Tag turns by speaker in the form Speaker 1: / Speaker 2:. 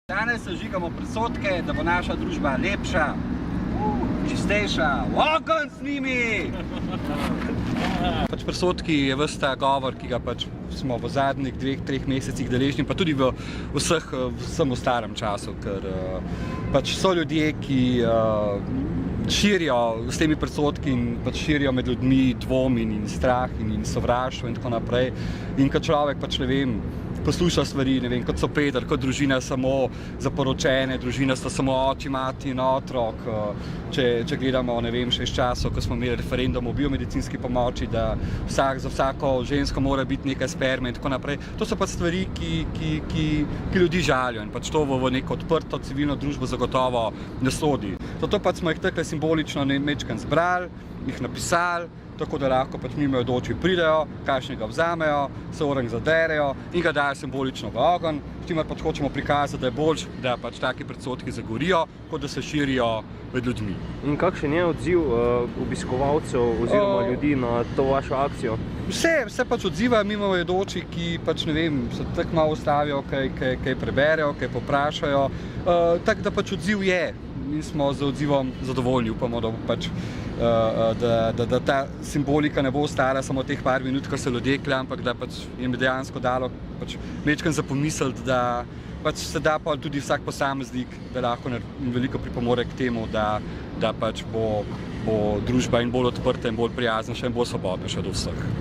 Speaker 1: Danes sežigamo predsodke, da bo naša družba lepša, čistejša, okon z njimi! Predsodki je ves ta govor, ki ga smo v zadnjih 2-3 mesecih deležni, pa tudi v vsem starem času, ker so ljudje, ki širijo s temi predsodki in širijo med ljudmi dvom in strah in sovraštvo in tako naprej. In ko človek ne vem, posluša stvari, ne vem, kot so Peter, kot družina samo za poročene, družina sta samo oči, mati in otrok. Če gledamo, ne vem, še iz časov, ko smo imeli referendum o biomedicinski pomoči, da za vsako žensko mora biti nekaj sperme in tako naprej. To so stvari, ki ljudi žalijo in to v neko odprto civilno družbo zagotovo ne sodi. Zato smo jih takole simbolično majčkeno zbrali, jih napisali, tako da lahko mimoidoči pridejo, kakšnega vzamejo, se orang zaderejo in ga dajo simbolično v ogenj, s čimer hočemo prikazati, da je boljše, da taki predsodki zagorijo, kot da se širijo med ljudmi.
Speaker 2: In kakšen je odziv obiskovalcev oziroma ljudi na to vašo akcijo?
Speaker 1: Se odzivajo mimoidoči, ki ne vem, se tako malo ustavijo, kaj preberejo, kaj poprašajo, tako da odziv je. Mi smo z odzivom zadovoljni, upamo, da ta simbolika ne bo ostala samo teh par minut, ko se ljudje klja, ampak da jim je dejansko dalo majčkeno za pomisliti, da se da tudi vsak posameznik, da lahko veliko pripomore k temu, da bo družba in bolj odprta in bolj prijaznejša in bolj svobodnejša do vseh.